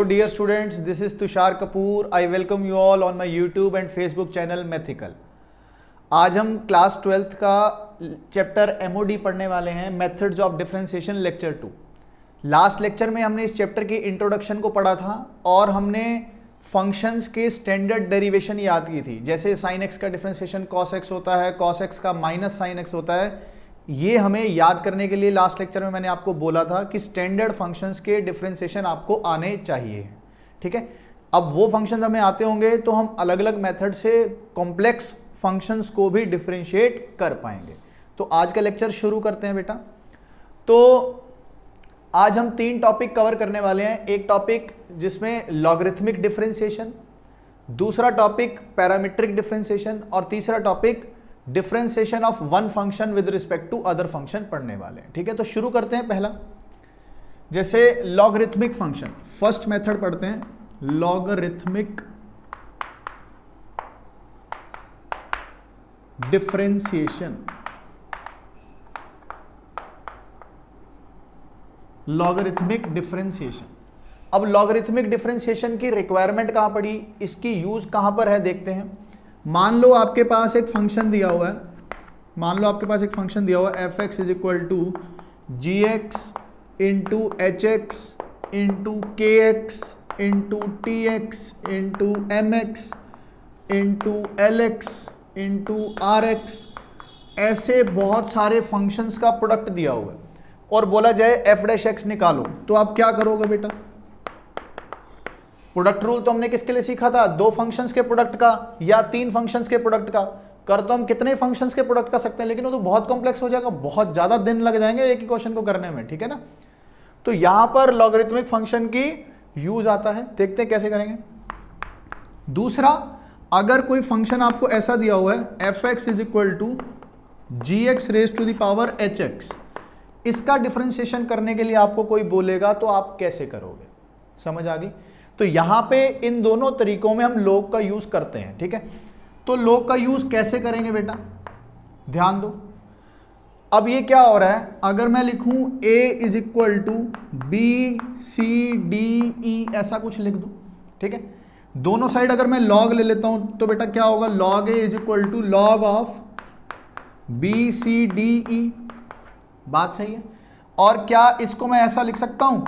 Hello dear students, this is Tushar Kapoor. I welcome you all on my YouTube and Facebook channel Methical. आज हम class 12th का chapter MOD पढ़ने वाले हैं, methods of differentiation lecture 2। Last lecture में हमने इस chapter की इंट्रोडक्शन को पढ़ा था और हमने फंक्शंस के स्टैंडर्ड डेरिवेशन याद की थी, जैसे sin x का डिफरेंशिएशन cos x होता है, cos x का माइनस sin x होता है। ये हमें याद करने के लिए लास्ट लेक्चर में मैंने आपको बोला था कि स्टैंडर्ड फंक्शंस के डिफरेंशिएशन आपको आने चाहिए, ठीक है। अब वो फंक्शन हमें आते होंगे तो हम अलग अलग मेथड से कॉम्प्लेक्स फंक्शंस को भी डिफरेंशिएट कर पाएंगे। तो आज का लेक्चर शुरू करते हैं बेटा। तो आज हम 3 टॉपिक कवर करने वाले हैं। एक टॉपिक जिसमें लॉगरिथमिक डिफरेंशिएशन, दूसरा टॉपिक पैरामीट्रिक डिफरेंशिएशन और तीसरा topic differentiation of one function with respect to other function पढ़ने वाले हैं, ठीक है। तो शुरू करते हैं। पहला जैसे लॉगरिथमिक फंक्शन, फर्स्ट मेथड पढ़ते हैं, लॉगरिथमिक डिफरेंशिएशन। लॉगरिथमिक डिफरेंशिएशन, अब लॉगरिथमिक डिफरेंशिएशन की रिक्वायरमेंट कहां पड़ी, इसकी यूज कहां पर है देखते हैं। मान लो आपके पास एक फंक्शन दिया हुआ है, F x is equal to ji X into H x into K X into T X into M X into L X into R X, ऐसे बहुत सारे फंक्शंस का प्रोडक्ट दिया हुआ है और बोला जाए एफ डैश एक्स निकालो, तो आप क्या करोगे बेटा। प्रोडक्ट रूल तो हमने किसके लिए सीखा था, 2 फंक्शंस के प्रोडक्ट का या 3 फंक्शंस के प्रोडक्ट का। कर तो हम कितने फंक्शंस के प्रोडक्ट कर सकते हैं, लेकिन वो तो बहुत कॉम्प्लेक्स हो जाएगा, बहुत ज्यादा दिन लग जाएंगे एक ही क्वेश्चन को करने में, ठीक है ना। तो यहां पर लॉगरिथमिक फंक्शन की यूज आता है, देखते हैं कैसे करेंगे। दूसरा, अगर कोई फंक्शन आपको ऐसा दिया हुआ है F x is equal to ji x raise to the power h x, इसका डिफरेंशिएशन करने के लिए आपको कोई बोलेगा तो आप कैसे करोगे, समझ आ गई। तो यहां पे इन दोनों तरीकों में हम log का यूज करते हैं, ठीक है। तो log का यूज कैसे करेंगे बेटा, ध्यान दो। अब ये क्या हो रहा है, अगर मैं लिखूं a is equal to b c d e, ऐसा कुछ लिख दूं, ठीक है। दोनों साइड अगर मैं log ले लेता हूं तो बेटा क्या होगा, log a is equal to log of b c d e, बात सही है। और क्या इसको मैं ऐसा लिख सकता हूं,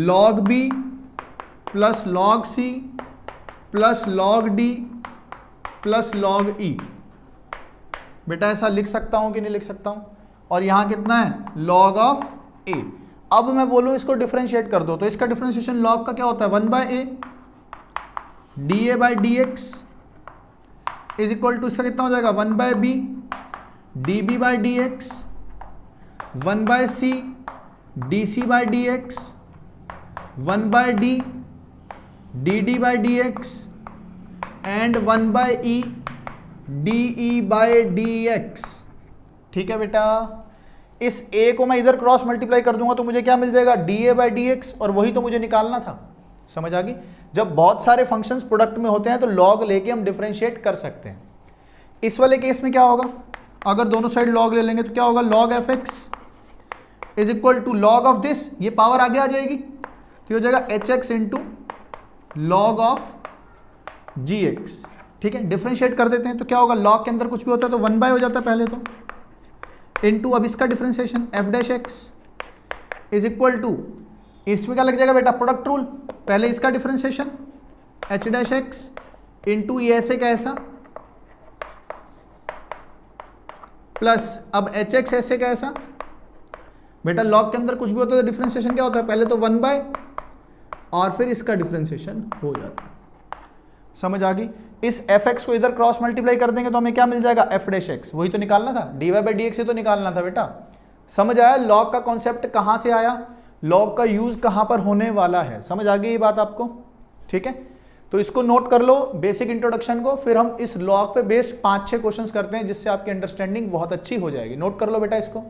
log b plus log c plus log d plus log e, बेटा ऐसा लिख सकता हूं कि नहीं लिख सकता हूं। और यहां कितना है, log ऑफ a। अब मैं बोलूं इसको डिफरेंशिएट कर दो, तो इसका डिफरेंशिएशन log का क्या होता है, 1 by a dA by D x is equal to, इसका कितना हो जाएगा, 1 by b dB by D x, 1 by c dC by D x, 1 by d dd by D x and 1 by e de by D x, ठीक है बेटा। इस a को मैं इधर क्रॉस मल्टीप्लाई कर दूंगा तो मुझे क्या मिल जाएगा, da बाई डी एक्स, और वही तो मुझे निकालना था, समझ आ गई। जब बहुत सारे फंक्शंस प्रोडक्ट में होते हैं तो log लेके हम डिफरेंशिएट कर सकते हैं। इस वाले केस में क्या होगा, अगर दोनों साइड log ले लेंगे तो क्या होगा, log f x is equal to log of this, ये पावर आगे आ जाएगी तो हो जाएगा h x into log of g x, ठीक है। डिफरेंशिएट कर देते हैं तो क्या होगा, log के अंदर कुछ भी होता है तो 1 बाय हो जाता है पहले तो, इनटू अब इसका differentiation f dash x is equal to, इसमें क्या लग जाएगा बेटा, प्रोडक्ट रूल, पहले इसका differentiation h dash x into ये ऐसे का ऐसा प्लस अब एच एक्स ऐसे का ऐसा। बेटा log के अंदर कुछ भी होता है तो डिफरेंशिएशन क्या होता है, पहले तो 1 बाय और फिर इसका डिफरेंशिएशन हो जाता है, समझ आ गई। इस एफ एक्स को इधर क्रॉस मल्टीप्लाई कर देंगे तो हमें क्या मिल जाएगा, एफ डैश एक्स, वही तो निकालना था, D Y by D X ही तो निकालना था बेटा। समझ आया log का कॉन्सेप्ट कहां से आया, log का यूज कहां पर होने वाला है, समझ आ गई ये बात आपको, ठीक है। तो इसको नोट कर लो बेसिक इंट्रोडक्शन को, फिर हम इस log पे बेस्ड 5-6 क्वेश्चंस करते हैं जिससे आपकी अंडरस्टैंडिंग बहुत अच्छी हो जाएगी। नोट कर लो बेटा इसको।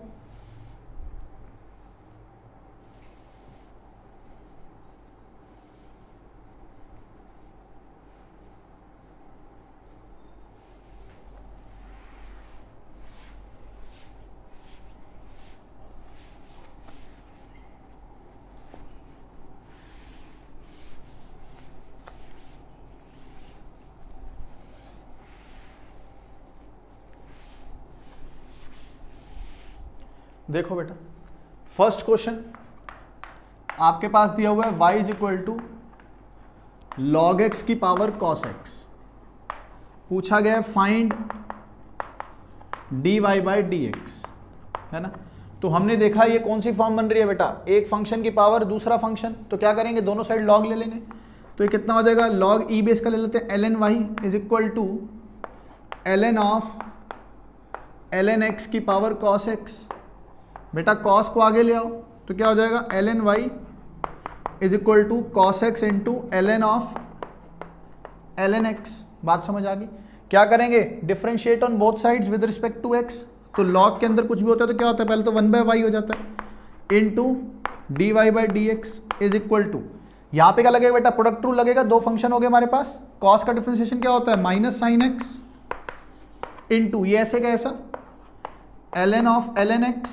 देखो बेटा, फर्स्ट क्वेश्चन आपके पास दिया हुआ है y is equal to log x की पावर कॉस एक्स। पूछा गया है find dy by D x, है ना। तो हमने देखा ये कौन सी फॉर्म बन रही है बेटा, एक फंक्शन की पावर दूसरा फंक्शन, तो क्या करेंगे दोनों साइड लॉग ले लेंगे। तो ये कितना हो जाएगा, लॉग ई बेस का ले लेते हैं ln y is equal to ln of ln x की पावर cos x। बेटा cos को आगे ले आओ तो क्या हो जाएगा ln y is equal to cos x into ln of ln x। बात समझ आ गई। क्या करेंगे, differentiate on both sides with respect to x। तो log के अंदर कुछ भी होता है तो क्या होता है, पहले तो 1/y हो जाता है into dy by D x is equal to, यहाँ पे क्या लगेगा बेटा, प्रोडक्ट रूल लगेगा, दो फंक्शन हो गए हमारे पास। cos का डिफरेंशिएशन क्या होता है, माइनस साइन एक्स इंटू ये ऐसे कैसा ln of ln x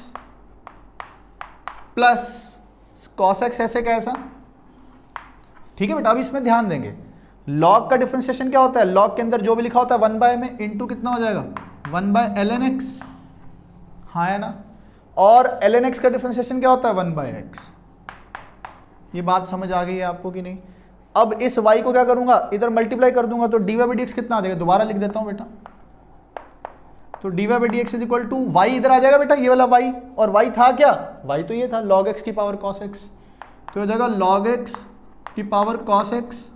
plus cos x ऐसे कैसा। ठीक है बेटा, अब इसमें ध्यान देंगे, log का डिफरेंशिएशन क्या होता है, log के अंदर जो भी लिखा होता है 1 बाय में इंटू कितना हो जाएगा 1 बाय ln x, हाँ है ना। और ln x का डिफरेंशिएशन क्या होता है 1 बाय x। ये बात समझ आ गई है आपको कि नहीं। अब इस y को क्या करूंगा, इधर मल्टीप्लाई कर दूंगा तो dy बाई डी एक्स कितना आ जाएगा, दोबारा लिख देता हूं बेटा। तो dy by D x is equal to y इधर आ जाएगा बेटा, ये वाला y, और y था क्या, y तो ये था log x की पावर cos x। तो हो जाएगा log x की पावर cos x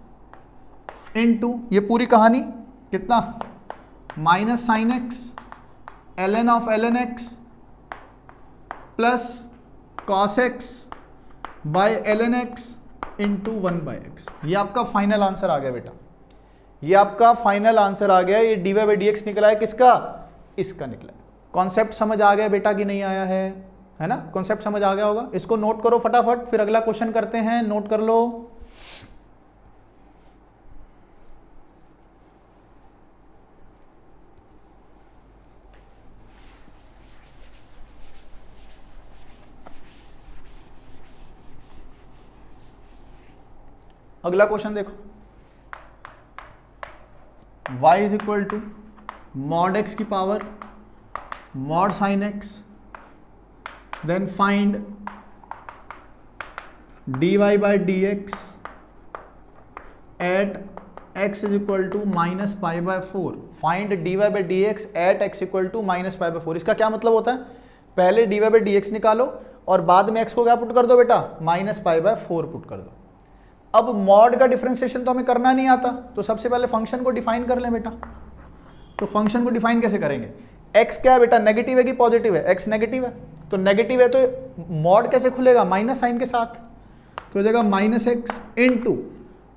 इंटू ये पूरी कहानी कितना minus sine x ln of ln x plus cos x by ln x into 1 by x। ये आपका फाइनल आंसर आ गया बेटा, ये आपका फाइनल आंसर आ गया। ये dy बाई डी एक्स निकला है किसका, इसका निकला है। कॉन्सेप्ट समझ आ गया बेटा कि नहीं आया है ना। कॉन्सेप्ट समझ आ गया होगा, इसको नोट करो फटाफट, फिर अगला क्वेश्चन करते हैं, नोट कर लो। अगला क्वेश्चन देखो, y is equal to mod x की power mod sine x, then find dy by D x at x is equal to minus pi by 4। Find dy by D x at x equal to minus pi by 4। इसका क्या मतलब होता है, पहले dy by D x निकालो और बाद में x को क्या पुट कर दो बेटा, माइनस पाई बाय 4 पुट कर दो। अब मॉड का डिफरेंशिएशन तो हमें करना नहीं आता, तो सबसे पहले फंक्शन को डिफाइन कर लें बेटा। तो फंक्शन को डिफाइन कैसे करेंगे, x क्या है बेटा, नेगेटिव है कि पॉजिटिव है, x नेगेटिव है, तो नेगेटिव है तो मॉड कैसे खुलेगा, माइनस साइन के साथ। तो हो जाएगा minus x into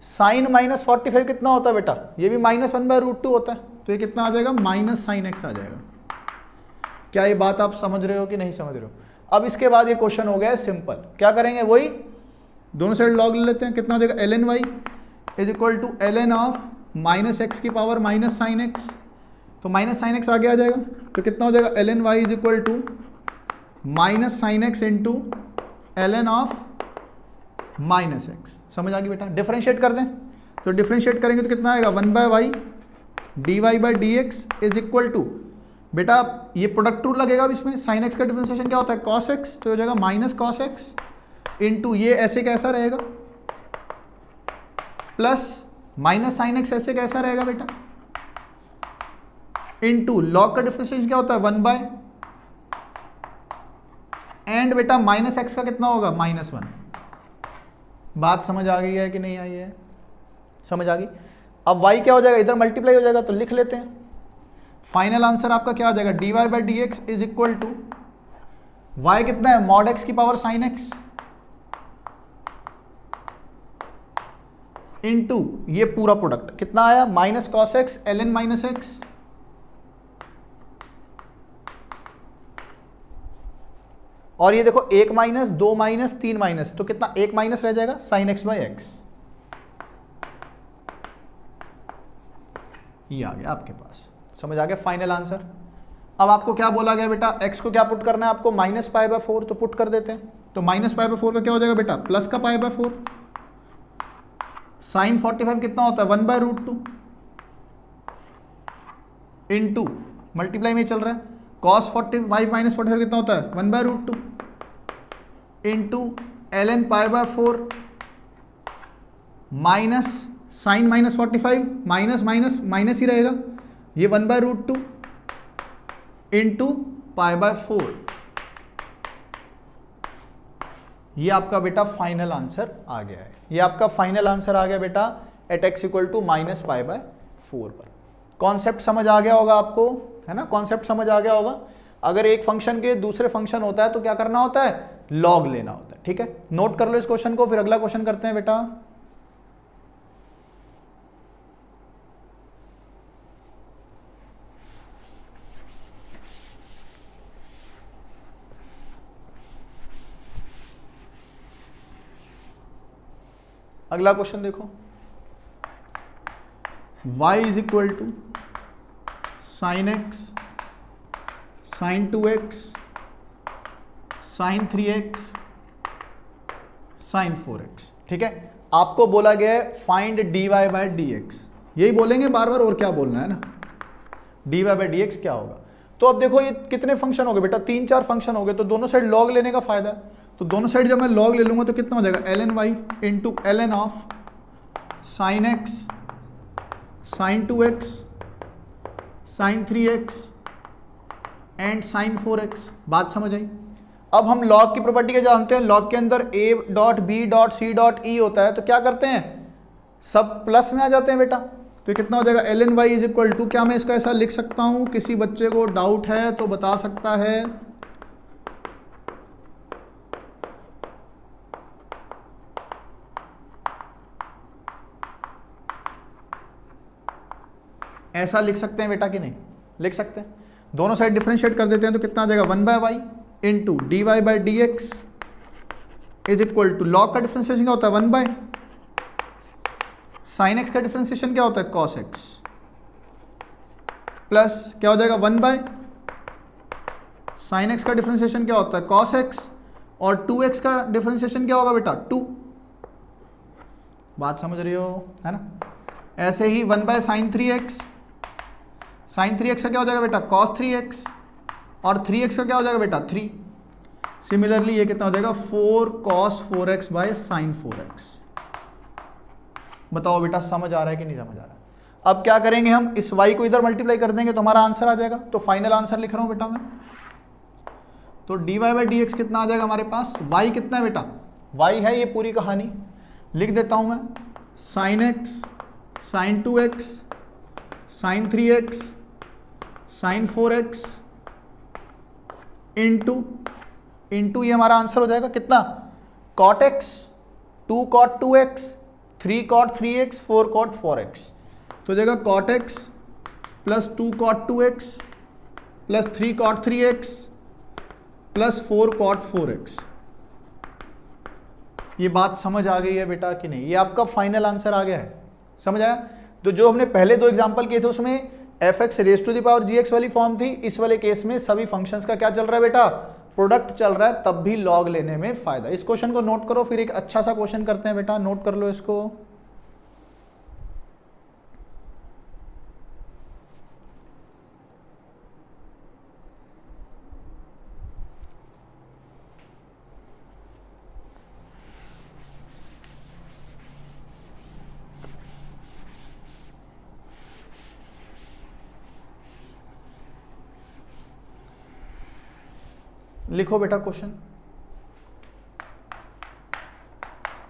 sine minus 45 कितना होता है बेटा, ये भी -1/√2 होता है, तो ये कितना आ जाएगा, माइनस साइन एक्स आ जाएगा। क्या ये बात आप समझ रहे हो कि नहीं समझ रहे हो। अब इसके बाद ये क्वेश्चन हो गया है सिंपल, क्या करेंगे, वही दोनों साइड लॉग ले लेते हैं, कितना हो जाएगा ln y is equal to ln of minus x की पावर माइनस साइन एक्स। तो माइनस साइन एक्स आगे आ जाएगा, तो कितना हो जाएगा ln y is equal to minus sine x into ln of minus x. समझ आ गई बेटा। डिफरेंशिएट कर दें, तो डिफरेंशिएट करेंगे तो कितना आएगा 1 by y d Y by D x is equal to, बेटा ये प्रोडक्ट रूल लगेगा अब इसमें, साइन एक्स का डिफरेंशिएशन क्या होता है कॉस एक्स, तो हो जाएगा माइनस कॉस एक्स इंटू ये ऐसे कैसा रहेगा प्लस माइनस साइन एक्स ऐसे कैसा रहेगा बेटा, इंटू लॉग का डिफरेंशिएशन क्या होता है 1 बाय एंड बेटा माइनस एक्स का कितना होगा -1। बात समझ आ गई है कि नहीं आई है, समझ आ गई। अब y क्या हो जाएगा, इधर मल्टीप्लाई हो जाएगा तो लिख लेते हैं। फाइनल आंसर आपका क्या आ जाएगा, d Y by D x is equal to y कितना है मॉड एक्स की पावर साइन एक्स इंटू ये पूरा प्रोडक्ट कितना आया minus cos x l n minus x और ये देखो 1 माइनस 2 माइनस 3 माइनस, तो कितना 1 माइनस रह जाएगा साइन एक्स बाई एक्स। ये आ गया आपके पास, समझ आ गया फाइनल आंसर। अब आपको क्या बोला गया बेटा, x को क्या पुट करना है आपको -π/4, तो पुट कर देते हैं। तो -π/4 का क्या हो जाएगा बेटा, प्लस का π/4, साइन 45 कितना होता है 1/√2 इंटू मल्टीप्लाई में चल रहा है cos 45 माइनस 45 कितना होता है 1/√2 into ln pi by 4 minus sine minus 45 minus minus minus ही रहेगा, ये 1/√2 इंटू पाई बाय 4। ये आपका बेटा फाइनल आंसर आ गया है, ये आपका फाइनल आंसर आ गया बेटा at x equal to minus pi by 4 पर। कॉन्सेप्ट समझ आ गया होगा आपको, है ना, कॉन्सेप्ट समझ आ गया होगा। अगर एक फंक्शन के दूसरे फंक्शन होता है तो क्या करना होता है, लॉग लेना होता है। ठीक है, नोट कर लो इस क्वेश्चन को, फिर अगला क्वेश्चन करते हैं बेटा। अगला क्वेश्चन देखो, y is equal to sine x sine 2x sine 3x sine 4x। ठीक है, आपको बोला गया है फाइंड dy बाय dx, यही बोलेंगे बार बार, और क्या बोलना है ना, dy बाय dx क्या होगा। तो अब देखो ये कितने फंक्शन हो गए बेटा, 3-4 फंक्शन हो गए, तो दोनों साइड लॉग लेने का फायदा है। तो दोनों साइड जब मैं लॉग ले लूंगा तो कितना हो जाएगा ln y into ln of sine x sine 2x sine 3x and sine 4x। बात समझ आई। अब हम लॉग की प्रॉपर्टी क्या जानते हैं, लॉग के अंदर a dot b dot c dot e होता है, तो क्या करते हैं, सब प्लस में आ जाते हैं बेटा। तो कितना हो जाएगा ln y is equal to, क्या मैं इसको ऐसा लिख सकता हूं, किसी बच्चे को डाउट है तो बता सकता है, ऐसा लिख सकते हैं बेटा कि नहीं, लिख सकते हैं। दोनों साइड डिफरेंशिएट कर देते हैं तो कितना आ जाएगा 1/y into dy by D x is equal to, log का डिफरेंशिएशन क्या होता है 1/, साइन x का डिफरेंशिएशन क्या होता है cos x, प्लस क्या हो जाएगा 1/, साइन x का डिफरेंशिएशन क्या होता है cos x, और 2x का डिफरेंशिएशन क्या होगा बेटा 2। बात समझ रही हो, है ना। ऐसे ही 1/sin 3x, साइन 3x का क्या हो जाएगा बेटा cos 3x, और 3x का क्या हो जाएगा बेटा 3। सिमिलरली ये कितना हो जाएगा 4 cos 4x by sine 4x। बताओ बेटा समझ आ रहा है कि नहीं समझ आ रहा है। अब क्या करेंगे, हम इस y को इधर मल्टीप्लाई कर देंगे तो हमारा आंसर आ जाएगा। तो फाइनल आंसर लिख रहा हूं बेटा मैं, तो dy बाई डी एक्स कितना आ जाएगा हमारे पास, y कितना है बेटा, y है ये पूरी कहानी, लिख देता हूं मैं sine x sine 2x sine 3x sine 4x into ये हमारा आंसर हो जाएगा कितना cot x 2 cot 2x 3 cot 3x 4 cot 4x। तो हो जाएगा cot x plus 2 cot 2x plus 3 cot 3x plus 4 cot 4x। ये बात समझ आ गई है बेटा कि नहीं, ये आपका फाइनल आंसर आ गया है, समझ आया। तो जो हमने पहले 2 एग्जांपल किए थे उसमें fx raise to the power gx वाली फॉर्म थी, इस वाले केस में सभी फंक्शंस का क्या चल रहा है बेटा, प्रोडक्ट चल रहा है, तब भी लॉग लेने में फायदा। इस क्वेश्चन को नोट करो, फिर एक अच्छा सा क्वेश्चन करते हैं बेटा, नोट कर लो इसको। लिखो बेटा question,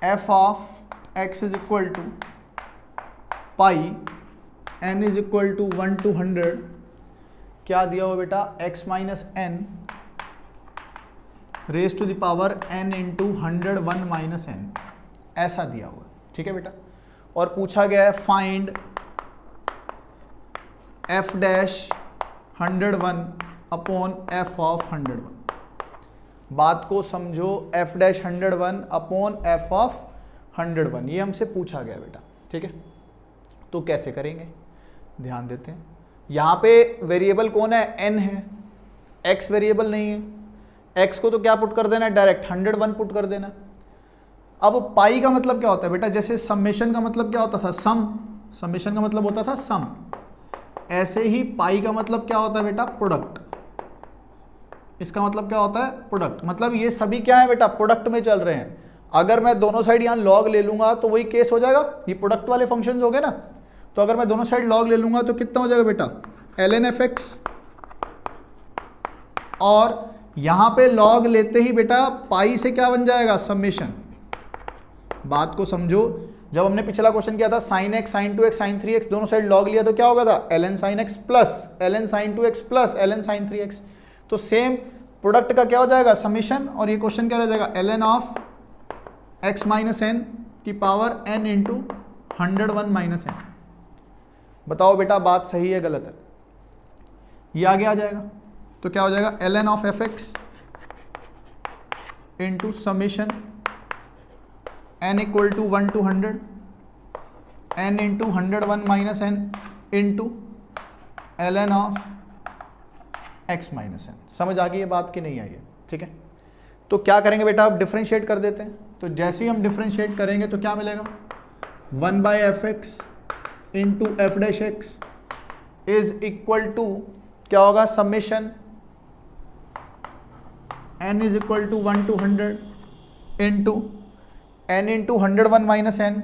f of x is equal to pi n is equal to 1 to 100, क्या दिया हुआ बेटा x minus n raise to the power n into 100 1 minus n, ऐसा दिया हुआ, ठीक है बेटा। और पूछा गया है find f dash 101 upon f of 101। बात को समझो, f dash 101 upon f of 101, ये हमसे पूछा गया बेटा, ठीक है। तो कैसे करेंगे, ध्यान देते हैं। यहाँ पे वेरिएबल कौन है, n है, x वेरिएबल नहीं है। x को तो क्या पुट कर देना है, डायरेक्ट 101 पुट कर देना। अब पाई का मतलब क्या होता है बेटा, जैसे समेशन का मतलब क्या होता था, सम, समेशन का मतलब होता था सम, ऐसे ही पाई का मतलब क्या होता है बेटा, प्रोडक्ट। इसका मतलब क्या होता है, प्रोडक्ट। मतलब ये सभी क्या है बेटा, प्रोडक्ट में चल रहे हैं। अगर मैं दोनों साइड यहाँ लॉग ले लूंगा तो वही केस हो जाएगा, ये प्रोडक्ट वाले फंक्शंस हो गए ना। तो अगर मैं दोनों साइड लॉग ले लूंगा तो कितना हो जाएगा बेटा, ln fx, और यहां पे लॉग लेते ही बेटा पाई से क्या बन जाएगा, समेशन। बात को समझो, जब हमने पिछला क्वेश्चन किया था sin x sin 2x sin 3x दोनों साइड लॉग लिया तो क्या होगा था, ln sin x plus ln sin 2x plus ln sin 3x। तो सेम प्रोडक्ट का क्या हो जाएगा, समेशन, और ये क्वेश्चन क्या रह जाएगा, ln of x minus N की power n into 101 minus N. बताओ बेटा बात सही है गलत है, ये आगे आ जाएगा। तो क्या हो जाएगा, ln of fx into summation n equal to 1 to 100 n into 101 minus n into ln of x minus n. समझ आ गई ये बात की नहीं आई है, ठीक है। तो क्या करेंगे बेटा, अब डिफरेंशिएट कर देते हैं। तो जैसे ही हम डिफरेंशिएट करेंगे तो क्या मिलेगा, 1 by f x into f dash x is equal to क्या होगा, summation n is equal to 1 to 100 into n into 101 minus n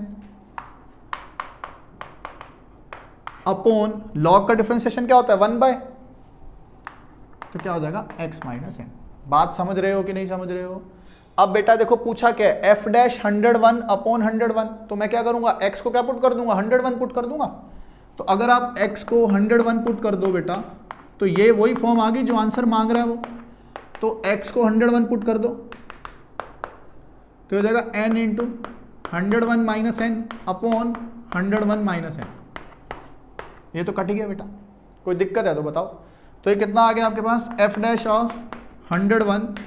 upon log का डिफरेंशिएशन क्या होता है, 1 बाय, तो क्या हो जाएगा x माइनस एन। बात समझ रहे हो कि नहीं समझ रहे हो। अब बेटा देखो पूछा क्या है, एफ डैश 101 अपॉन 101, तो मैं क्या करूंगा, x को क्या पुट कर दूंगा, 101 पुट कर दूंगा। तो अगर आप x को 101 पुट कर दो बेटा तो ये वही फॉर्म आ गई जो आंसर मांग रहा है वो। तो x को 101 पुट कर दो तो हो जाएगा n into 101 minus n upon 101 minus n. ये तो कट ही गया बेटा, कोई दिक्कत है तो बताओ। तो ये कितना आ गया आपके पास, F dash of 101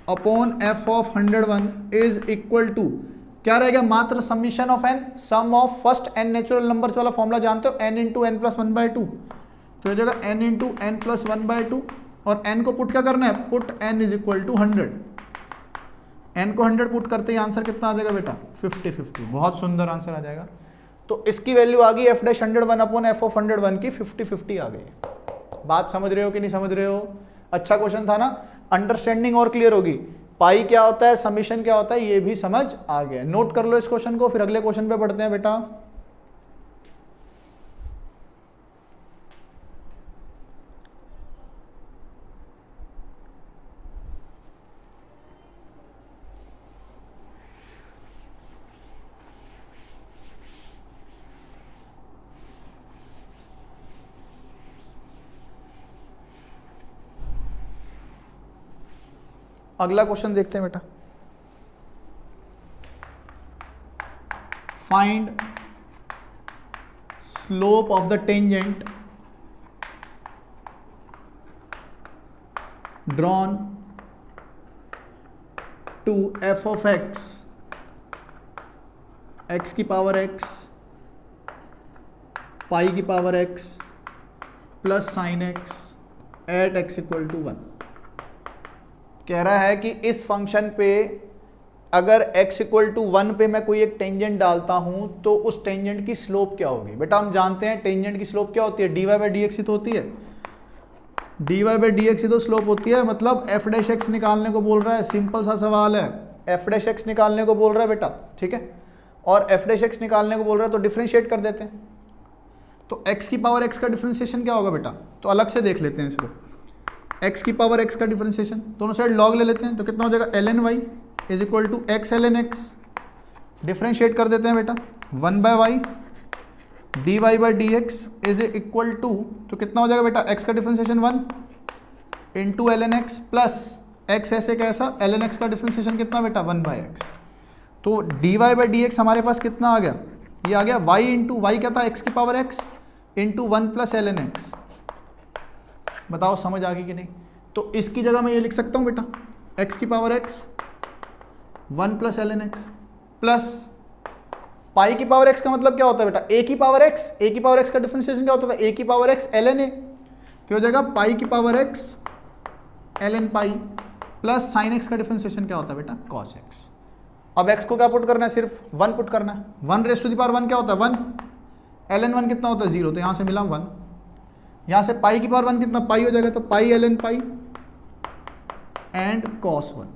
upon F of 101 is equal to क्या रहेगा, मात्र summation of n, sum of first n natural numbers वाला फॉर्मूला जानते हो, n इंटू एन प्लस 1/2। तो हो जाएगा n इंटू एन प्लस 1/2 और n को पुट क्या करना है, put n is equal to 100। n को 100 पुट करते ही आंसर कितना आ जाएगा बेटा, 50-50। बहुत सुंदर आंसर आ जाएगा। तो इसकी वैल्यू आ गई F dash 101 upon F of 101 की 50-50 आ गई। बात समझ रहे हो कि नहीं समझ रहे हो। अच्छा क्वेश्चन था ना, अंडरस्टैंडिंग और क्लियर होगी। पाई क्या होता है, समीशन क्या होता है, ये भी समझ आ गया। नोट कर लो इस क्वेश्चन को, फिर अगले क्वेश्चन पे बढ़ते हैं बेटा। अगला क्वेश्चन देखते हैं बेटा। Find slope of the tangent drawn to f of x, x की पावर एक्स, पाई की power x plus sine x at x equal to 1। कह रहा है कि इस फंक्शन पे अगर x इक्वल टू 1 पे मैं कोई एक टेंजेंट डालता हूं तो उस टेंजेंट की स्लोप क्या होगी। बेटा हम जानते हैं टेंजेंट की स्लोप क्या होती है, dy बाई डी एक्स ही तो होती है। dy बाई डी एक्स ही तो स्लोप होती है। मतलब f डैश एक्स निकालने को बोल रहा है, सिंपल सा सवाल है, f डैश एक्स निकालने को बोल रहा है बेटा, ठीक है। और f डैश एक्स निकालने को बोल रहा है तो डिफरेंशिएट कर देते हैं। तो x की पावर x का डिफरेंशिएशन क्या होगा बेटा, तो अलग से देख लेते हैं इसको। x की पावर x का डिफरेंशिएशन, दोनों साइड log ले लेते हैं तो कितना हो जाएगा, ln y is equal to x ln x। Differentiate कर देते हैं बेटा, 1 by y dy by D x is equal to, तो कितना हो जाएगा बेटा, x का differentiation 1 into ln x plus x ऐसे कैसा, ln x का डिफरेंशिएशन कितना बेटा, 1 बाई एक्स। तो dy बाई डी एक्स हमारे पास कितना आ गया, ये आ गया y इंटू वाई क्या था, x की power x into 1 plus ln x। बताओ समझ आ गई कि नहीं। तो इसकी जगह मैं ये लिख सकता हूं बेटा, x की power x 1 plus ln x plus pi की पावर x का मतलब क्या होता है बेटा, a की पावर x, a की पावर x का डिफरेंशिएशन क्या होता था, a की पावर x ln a, क्या हो जाएगा पाई की power x ln pi plus sign x का डिफरेंशिएशन क्या होता है बेटा, cos x। अब x को क्या पुट करना है, सिर्फ 1 पुट करना है। 1 रेज़ टू द पावर 1 क्या होता है, 1 ln 1 कितना होता है, 0, तो यहां से मिला 1। यहाँ से पाई की पावर 1 कितना, पाई हो जाएगा, तो पाई ln पाई एंड cos 1।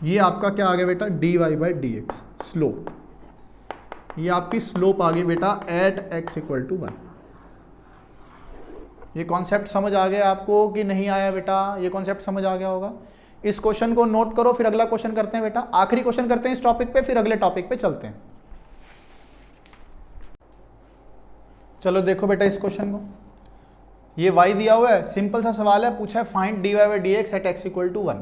ये आपका क्या आ गया बेटा, dy by D x slope. ये आपकी स्लोप आ गई बेटा एट x इक्वल टू 1। ये कॉन्सेप्ट समझ आ गया आपको कि नहीं आया बेटा? ये कॉन्सेप्ट समझ आ गया होगा। इस क्वेश्चन को नोट करो, फिर अगला क्वेश्चन करते हैं बेटा। आखिरी क्वेश्चन करते हैं इस टॉपिक पे, फिर अगले टॉपिक पे चलते हैं। चलो देखो बेटा इस क्वेश्चन को, ये y दिया हुआ है, सिंपल सा सवाल है, पूछा है find dy by D x at x equal to 1।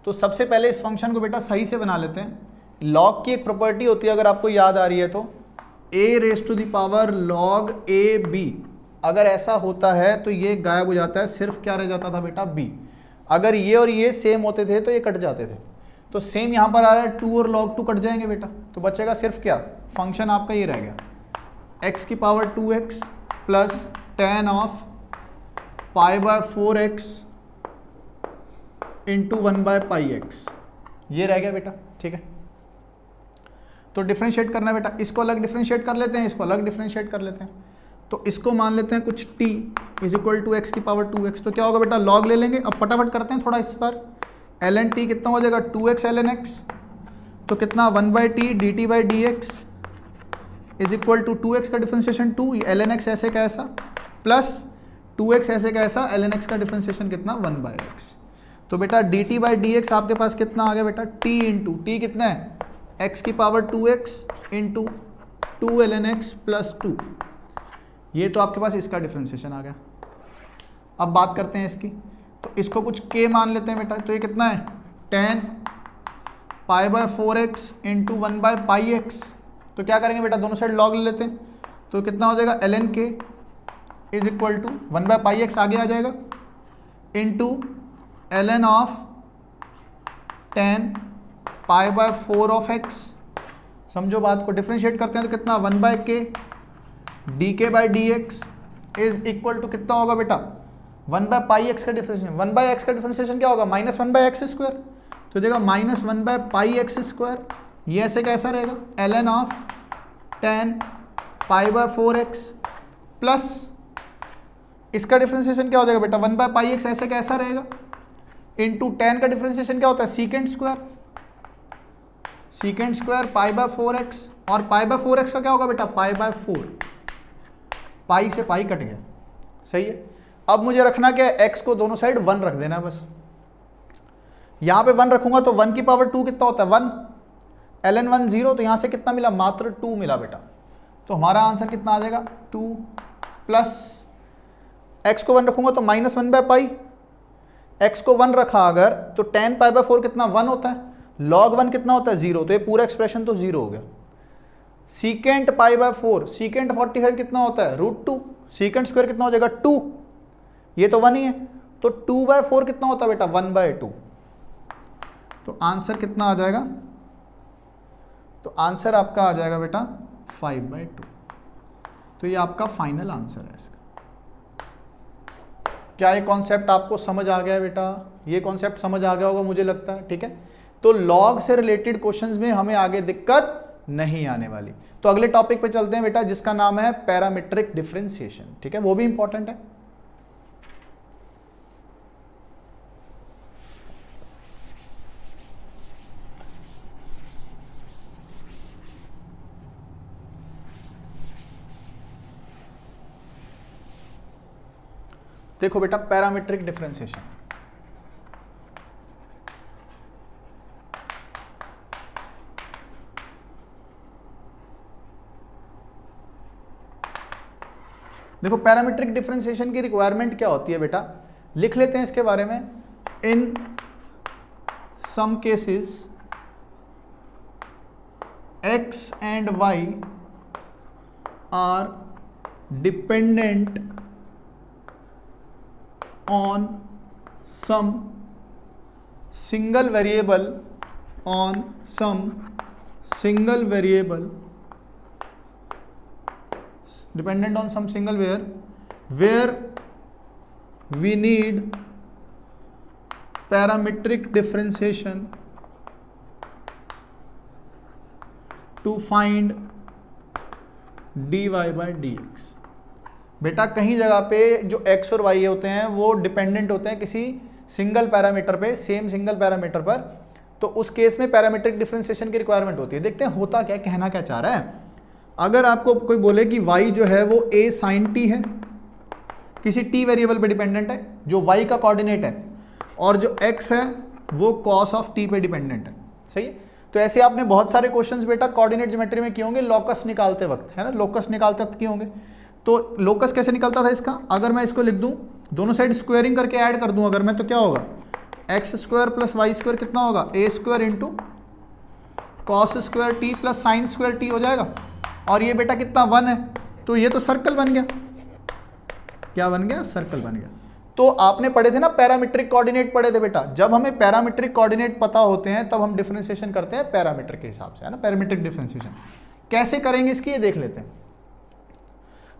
तो सबसे पहले इस फंक्शन को बेटा सही से बना लेते हैं। लॉग की एक प्रॉपर्टी होती है, अगर आपको याद आ रही है तो, a raise to the power log a b। अगर ऐसा होता है तो ये गायब हो जाता है, सिर्फ क्या रह जाता था बेटा, b। अगर ये और ये सेम होते थे तो ये कट जाते थे। तो सेम यहाँ पर आ रहा है 2 और log 2 कट जाएंगे बेटा, तो बचेगा सिर्फ क्या, फंक्शन आपका ये रह गया x की power 2x plus tan of pi by 4x into 1 by pi x. ये रह गया बेटा, ठीक है। तो डिफरेंशिएट करना है बेटा, इसको अलग डिफरेंशिएट कर लेते हैं, इसको अलग डिफरेंशिएट कर लेते हैं। तो इसको मान लेते हैं कुछ t is equal to x की पावर 2x। तो क्या होगा बेटा, लॉग ले लेंगे। अब फटाफट करते हैं थोड़ा इस पर, ln t कितना हो जाएगा, 2x ln x। तो कितना 1 by t d t by D x is equal to 2x का डिफरेंशिएशन 2, ln x ऐसे का ऐसा, प्लस 2x ऐसे का ऐसा, ln x का डिफरेंशिएशन कितना 1 बाई एक्स। तो बेटा dt बाई डी एक्स आपके पास कितना आ गया बेटा, t इंटू टी कितना है, x की power 2x into 2 ln x plus 2। ये तो आपके पास इसका डिफरेंशिएशन आ गया। अब बात करते हैं इसकी, तो इसको कुछ k मान लेते हैं बेटा। तो ये कितना है, tan pi by 4x into 1 by pi x. तो क्या करेंगे बेटा, दोनों साइड लॉग ले लेते हैं। तो कितना हो जाएगा, ln k is equal to 1 by pi x आगे आ जाएगा, into ln of tan pi by 4 of x। समझो बात को, डिफरेंशिएट करते हैं तो कितना 1 bye k d k by D x is equal to कितना होगा बेटा, 1 बाय पाई एक्स का डिफरेंशिएशन। 1 बाय एक्स का डिफरेंशिएशन क्या होगा, माइनस 1 बाय एक्स स्क्वायर। तो देगा minus 1 by pi x square. ये ऐसे कैसा रहेगा, ln of tan pi by 4x plus इसका डिफरेंशिएशन क्या हो जाएगा बेटा, 1 बाय पाई एक्स ऐसे कैसा रहेगा, इंटू tan का डिफरेंशिएशन क्या होता है, secant square. Secant square pi by 4x, और पाई बाय 4x का क्या होगा बेटा, पाई बाय 4। पाई से पाई कट गया, सही है। अब मुझे रखना क्या है, x को दोनों साइड 1 रख देना है बस। यहां पे 1 रखूंगा तो 1 की पावर 2 कितना होता है, 1, ln 1 0। तो यहां से कितना मिला, मात्र 2 मिला बेटा। तो हमारा आंसर कितना आ जाएगा, 2 प्लस x को 1 रखूंगा तो माइनस 1 बाय पाई, x को 1 रखा अगर तो tan पाई बाय 4 कितना 1 होता है, log 1 कितना होता है 0। तो ये पूरा एक्सप्रेशन तो 0 हो गया। सीकेंट पाई बाय 4, सीकेंट 45 कितना होता है, √2। सीकेंट स्क्वायर कितना हो जाएगा 2, ये तो 1 ही है। तो 2 बाय 4 कितना होता है बेटा, 1 बाय 2। तो आंसर कितना आ जाएगा, तो आंसर आपका आ जाएगा बेटा 5 बाय 2। तो ये आपका फाइनल आंसर है इसका। क्या ये कॉन्सेप्ट आपको समझ आ गया है बेटा? ये कॉन्सेप्ट समझ आ गया होगा मुझे लगता है, ठीक है। तो लॉग से रिलेटेड क्वेश्चंस में हमें आगे दिक्कत नहीं आने वाली। तो अगले टॉपिक पे चलते हैं बेटा, जिसका नाम है पैरामीट्रिक डिफरेंशिएशन, ठीक है। वो भी इंपॉर्टेंट है। देखो बेटा, पैरामीट्रिक डिफरेंशिएशन, देखो पैरामीट्रिक डिफरेंशिएशन की रिक्वायरमेंट क्या होती है बेटा, लिख लेते हैं इसके बारे में। In some cases x and y are dependent on some single variable, on some single variable, dependent on some single where we need parametric differentiation to find dy by dx। बेटा कहीं जगह पे जो x और y होते हैं वो dependent होते हैं किसी सिंगल पैरामीटर पे, सेम सिंगल पैरामीटर पर, तो उस केस में पैरामीट्रिक डिफरेंशिएशन की रिक्वायरमेंट होती है। देखते हैं होता क्या, कहना क्या चाह रहा है। अगर आपको कोई बोले कि y जो है वो a sin t है, किसी t वेरिएबल पे डिपेंडेंट है जो y का कोऑर्डिनेट है, और जो x है वो cos ऑफ t पे डिपेंडेंट है, सही है। तो ऐसे आपने बहुत सारे क्वेश्चंस बेटा कोऑर्डिनेट ज्योमेट्री में किए होंगे, लोकस निकालते वक्त, है ना, लोकस निकालते वक्त किए होंगे। तो लोकस कैसे निकलता था इसका, अगर मैं इसको लिख दूं, दोनों साइड स्क्वायरिंग करके ऐड कर दूं अगर मैं, तो क्या होगा, X square plus Y square कितना होगा, A square into cos square T plus sine square T हो जाएगा। और ये बेटा कितना 1 है, तो ये तो सर्कल बन गया। क्या बन गया, सर्कल बन गया। तो आपने पढ़े थे ना पैरामीट्रिक कोऑर्डिनेट पढ़े थे बेटा, जब हमें पैरामीट्रिक कोऑर्डिनेट पता होते हैं तब हम डिफरेंशिएशन करते हैं पैरामीटर के हिसाब से, है ना, पैरामीट्रिक डिफरेंशिएशन। कैसे करेंगे इसकी ये देख लेते हैं।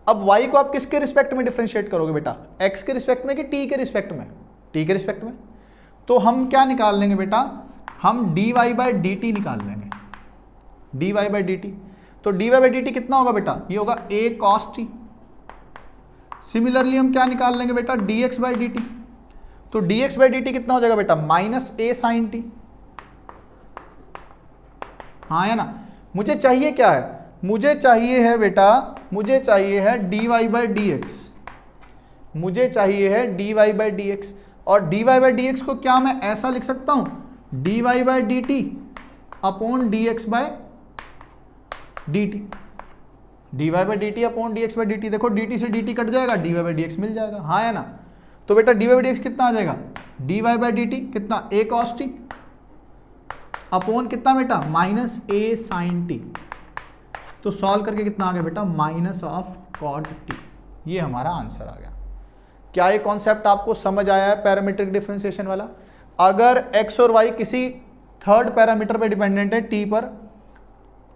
अब y को आप किसके रिस्पेक्ट में डिफरेंशिएट करोगे बेटा, x के रिस्पेक्ट में कि t के रिस्पेक्ट में, t के रिस्पेक्ट में। तो हम क्या निकाल लेंगे बेटा, हम dy बाई डी टी निकाल लेंगे, dy बाई डी टी। तो dy बाई डी टी कितना होगा बेटा, ये होगा a cos t। सिमिलरली हम क्या निकाल लेंगे बेटा, dx बाई डी टी। तो dx बाई डी टी कितना हो जाएगा बेटा, माइनस a sin t। हाँ है ना, मुझे चाहिए क्या है, मुझे चाहिए है बेटा, मुझे चाहिए है dy बाई डी एक्स, मुझे चाहिए है dy बाई डी एक्स। और dy बाई डी एक्स को क्या मैं ऐसा लिख सकता हूं, dy by D T upon dx by D T, dy by D T upon dx by D T. देखो dt से dt कट जाएगा, dy बाई डी एक्स मिल जाएगा, हाँ है ना। तो बेटा dy बाई डी एक्स कितना आ जाएगा, dy बाई डी टी कितना, a cos t अपॉन कितना बेटा, माइनस a sin t। तो सॉल्व करके कितना आ गया बेटा, माइनस ऑफ cot t। ये हमारा आंसर आ गया। क्या ये कॉन्सेप्ट आपको समझ आया है पैरामीट्रिक डिफरेंशिएशन वाला। अगर x और y किसी थर्ड पैरामीटर पे डिपेंडेंट है t पर,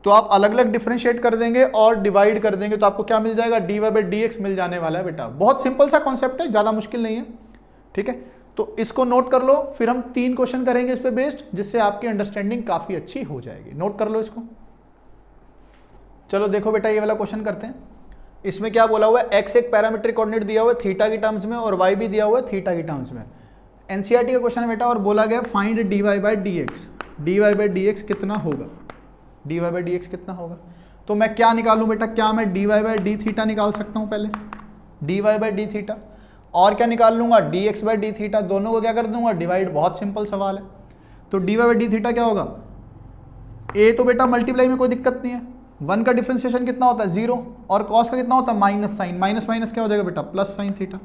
तो आप अलग अलग डिफरेंशिएट कर देंगे और डिवाइड कर देंगे, तो आपको क्या मिल जाएगा, dy बाई डी एक्स मिल जाने वाला है बेटा। बहुत सिंपल सा कॉन्सेप्ट है, ज्यादा मुश्किल नहीं है, ठीक है। तो इसको नोट कर लो, फिर हम 3 क्वेश्चन करेंगे इस पे बेस्ड, जिससे आपकी अंडरस्टैंडिंग काफी अच्छी हो जाएगी। नोट कर लो इसको। चलो देखो बेटा ये वाला क्वेश्चन करते हैं। इसमें क्या बोला हुआ है, x एक पैरामीट्रिक कोऑर्डिनेट दिया हुआ है थीटा की टर्म्स में और y भी दिया हुआ है थीटा की टर्म्स में। एनसीईआरटी का क्वेश्चन है बेटा, और बोला गया find dy by D x, dy by D x कितना होगा, dy बाई डी एक्स कितना होगा। तो मैं क्या निकालूं बेटा, क्या मैं dy बाई डी थीटा निकाल सकता हूं पहले, dy बाई डी थीटा, और क्या निकाल लूंगा, dx बाई डी थीटा। दोनों को क्या कर दूंगा, डिवाइड। बहुत सिंपल सवाल है। तो dy बाई डी थीटा क्या होगा, a तो बेटा मल्टीप्लाई में कोई दिक्कत नहीं है, 1 का डिफरेंशिएशन कितना होता है 0, और cos का कितना होता है माइनस साइन, माइनस माइनस क्या हो जाएगा बेटा, plus sine theta.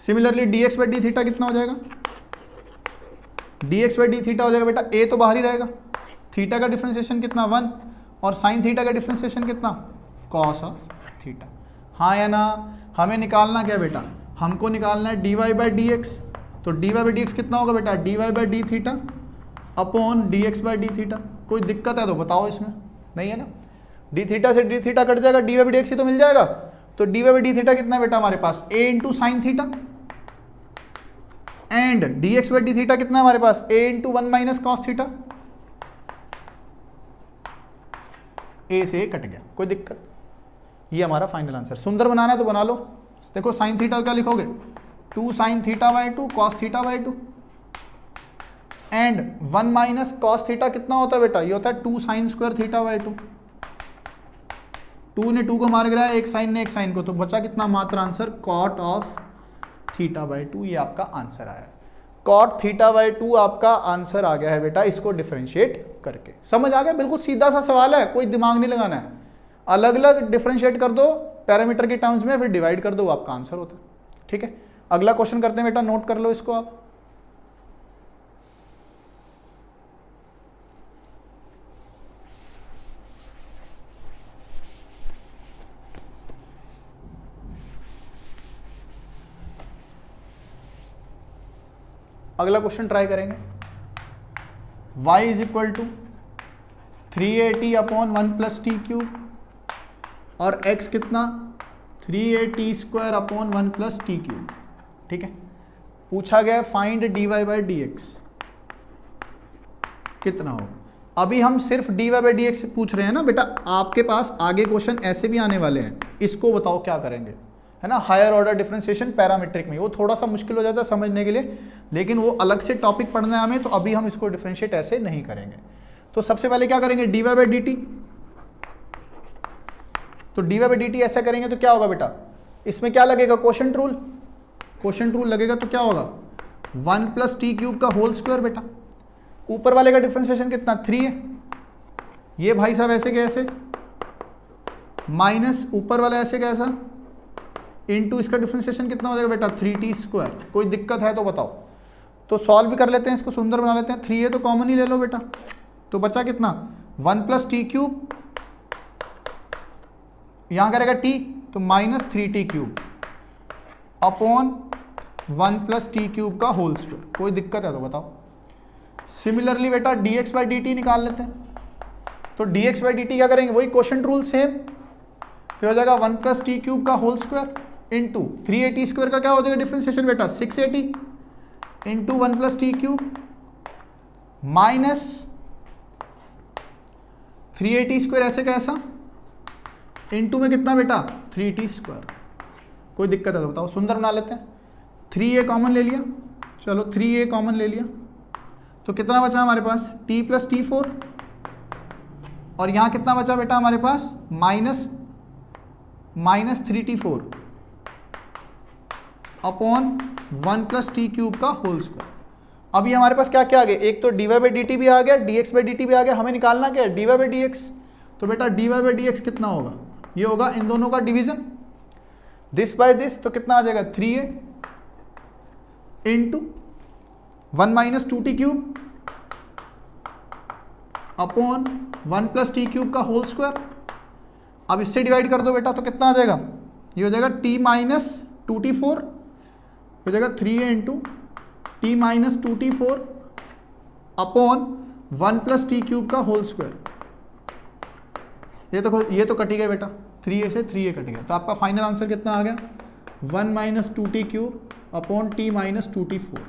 Similarly dx by D theta कितना हो जाएगा, dx बाई डी थीटा हो जाएगा बेटा, a तो बाहर ही रहेगा, थीटा का डिफरेंशिएशन कितना 1, और साइन थीटा का डिफरेंशिएशन कितना, cos ऑफ थीटा। हाँ या ना। हमें निकालना क्या बेटा, हमको निकालना है dy बाई डी एक्स। तो dy बाई डी एक्स कितना होगा बेटा, dy by D theta upon dx by D theta. कोई दिक्कत है तो बताओ इसमें, नहीं है ना। डी थीटा से डी थीटा कट जाएगा, dy बाई डी एक्स ही तो मिल जाएगा। तो dy बाई डी थीटा कितना है बेटा हमारे पास, a into sine theta, and dx by D theta कितना है हमारे पास, a into 1 minus cos theta. a से a कट गया, कोई दिक्कत। ये हमारा फाइनल आंसर। सुंदर बनाना है तो बना लो। देखो साइन थीटा क्या लिखोगे, 2 sine theta by 2 cos theta by 2, and 1 minus cos theta कितना होता है बेटा, ये होता है 2 साइन स्क्वायर थीटा बाई 2। 2 ने 2 को मार गिराया, एक साइन ने एक साइन को, तो बचा कितना मात्र answer, cot of theta by 2। ये आपका आंसर आया, कॉट थीटा बाई 2 आपका आंसर आ गया है बेटा, इसको डिफरेंशिएट करके। समझ आ गया, बिल्कुल सीधा सा सवाल है, कोई दिमाग नहीं लगाना है। अलग अलग डिफरेंशिएट कर दो पैरामीटर के टर्म्स में, फिर डिवाइड कर दो, आपका आंसर होता है, ठीक है। अगला क्वेश्चन करते हैं बेटा, नोट कर लो इसको आप। अगला क्वेश्चन ट्राई करेंगे। y is equal to 3at upon 1 plus t cube, और x कितना 3at square upon 1 plus t cube, ठीक है। पूछा गया find dy by D x कितना होगा। अभी हम सिर्फ dy बाई डी एक्स पूछ रहे हैं ना बेटा, आपके पास आगे क्वेश्चन ऐसे भी आने वाले हैं, इसको बताओ क्या करेंगे। है ना, हायर ऑर्डर डिफरेंशिएशन पैरामीट्रिक में। वो थोड़ा सा मुश्किल हो जाता है समझने के लिए, लेकिन वो अलग से टॉपिक पढ़ना है हमें, तो अभी हम इसको डिफरेंशिएट ऐसे नहीं करेंगे। तो सबसे पहले क्या करेंगे, dy बाई डी टी। तो dy बाई डी टी ऐसा करेंगे तो क्या होगा बेटा, इसमें क्या लगेगा, क्वोशंट रूल। क्वोशंट रूल लगेगा तो क्या होगा, 1 प्लस टी क्यूब का होल स्क्वायर बेटा। ऊपर वाले का डिफरेंशिएशन कितना, 3 है। ये भाई साहब ऐसे कैसे, माइनस ऊपर वाला ऐसे कैसा, इनटू इसका डिफरेंशिएशन कितना हो जाएगा बेटा, 3t स्क्वायर। कोई दिक्कत है तो बताओ। तो सॉल्व भी कर लेते हैं, इसको सुंदर बना लेते हैं। 3 है तो कॉमन ही ले लो बेटा, तो बचा कितना, 1 प्लस टी क्यूब, यहां करेगा t तो minus 3t cube upon 1 plus t cube का होल स्क्वायर। कोई दिक्कत है तो बताओ। सिमिलरली बेटा dx बाई डी टी निकाल लेते हैं। तो dx बाई डी टी क्या करेंगे, वही क्वोशंट रूल सेम, तो हो जाएगा 1 प्लस टी क्यूब का होल स्क्वायर इंटू 380 स्क्वायर का क्या हो जाएगा डिफरेंशिएशन बेटा, 680 into 1 plus t cube minus 380 square ऐसे कैसा, इंटू में कितना बेटा, 3t स्क्वायर। कोई दिक्कत है तो बताओ, सुंदर बना लेते हैं। 3a कॉमन ले लिया, चलो 3a कॉमन ले लिया, तो कितना बचा हमारे पास, t प्लस टी 4, और यहाँ कितना बचा बेटा हमारे पास, minus 3t4 upon 1 plus t cube का होल स्क्वायर। अभी हमारे पास क्या क्या आ गया, एक तो dy बाई डी टी भी आ गया, dx बाई डी टी भी आ गया। हमें निकालना क्या है, dy बाई डी एक्स। तो बेटा dy बाई डी एक्स कितना होगा, ये होगा इन दोनों का डिवीजन, दिस बाय दिस, तो कितना आ जाएगा, 3a into 1 minus 2t cube upon 1 plus t cube का होल स्क्वायर। अब इससे डिवाइड कर दो बेटा, तो कितना आ जाएगा, ये हो जाएगा t माइनस 2t4, हो जाएगा 3a into T minus 2t4 upon 1 plus t cube का होल स्क्वायर। ये तो कट ही गया बेटा, 3a से 3a कट गया, तो आपका फाइनल आंसर कितना आ गया, 1 minus 2t cube upon t minus 2t4।